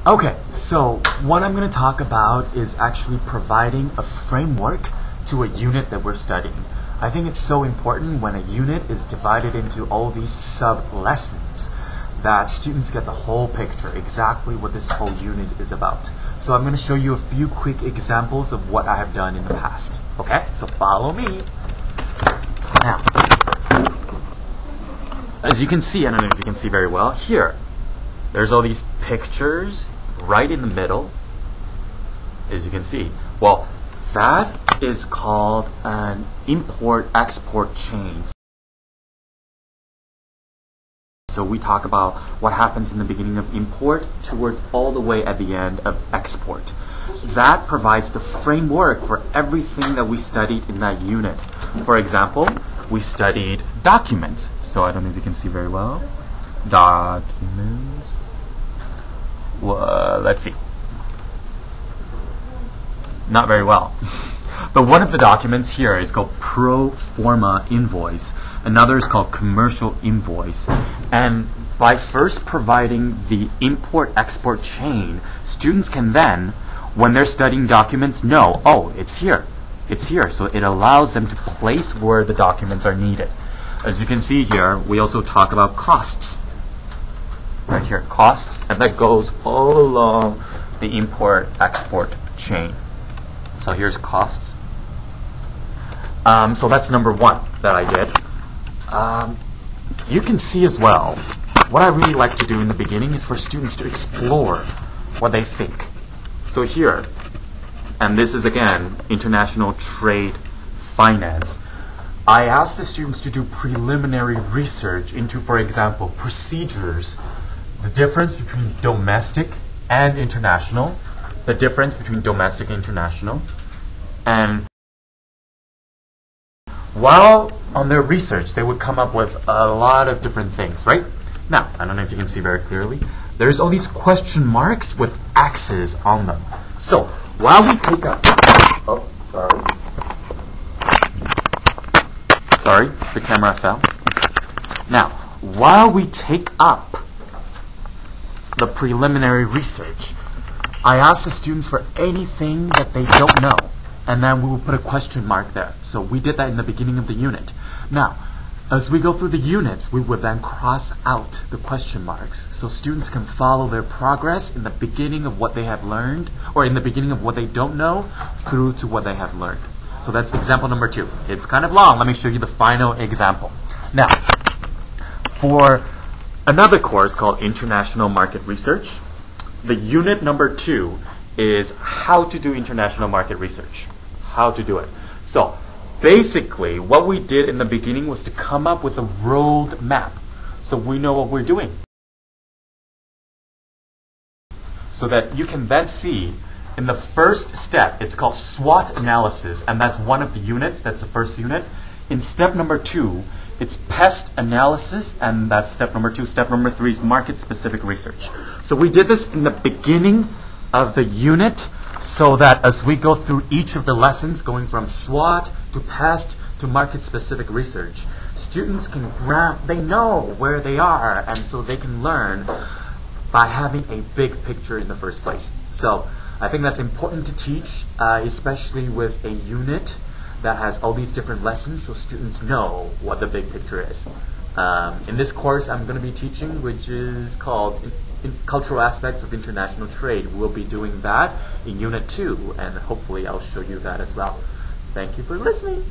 Okay, so what I'm going to talk about is actually providing a framework to a unit that we're studying. I think it's so important when a unit is divided into all these sub-lessons that students get the whole picture, exactly what this whole unit is about. So I'm going to show you a few quick examples of what I have done in the past. Okay, so follow me. Now, as you can see, I don't know if you can see very well, here, there's all these pictures right in the middle, as you can see. Well, that is called an import-export chain. So we talk about what happens in the beginning of import towards all the way at the end of export. That provides the framework for everything that we studied in that unit. For example, we studied documents. So I don't know if you can see very well. Documents. Well, let's see. Not very well. But one of the documents here is called pro forma invoice. Another is called commercial invoice. And by first providing the import-export chain, students can then, when they're studying documents, know, oh, it's here. It's here. So it allows them to place where the documents are needed. As you can see here, we also talk about costs. Right here, costs, and that goes all along the import-export chain. So here's costs. So that's number one that I did. You can see as well, what I really like to do in the beginning is for students to explore what they think. So here, and this is again, international trade finance, I asked the students to do preliminary research into, for example, procedures, the difference between domestic and international, the difference between domestic and international, and while on their research, they would come up with a lot of different things, right? Now, I don't know if you can see very clearly, there's all these question marks with X's on them. So, while we take up, oh, sorry, the camera fell. Now, while we take up the preliminary research, I ask the students for anything that they don't know, and then we will put a question mark there. So we did that in the beginning of the unit. Now, as we go through the units, we would then cross out the question marks so students can follow their progress in the beginning of what they have learned, or in the beginning of what they don't know, through to what they have learned. So that's example number 2. It's kind of long. Let me show you the final example. Now, for another course called International Market Research, the unit number 2 is how to do international market research. How to do it. So basically, what we did in the beginning was to come up with a road map so we know what we're doing. So that you can then see in the first step, it's called SWOT analysis, and that's one of the units, that's the first unit. In step number 2, it's pest analysis, and that's step number 2. Step number 3 is market-specific research. So we did this in the beginning of the unit so that as we go through each of the lessons, going from SWOT to pest to market-specific research, students can they know where they are, and so they can learn by having a big picture in the first place. So I think that's important to teach, especially with a unit that has all these different lessons so students know what the big picture is. In this course I'm going to be teaching, which is called Cultural Aspects of International Trade. We'll be doing that in Unit 2, and hopefully I'll show you that as well. Thank you for listening.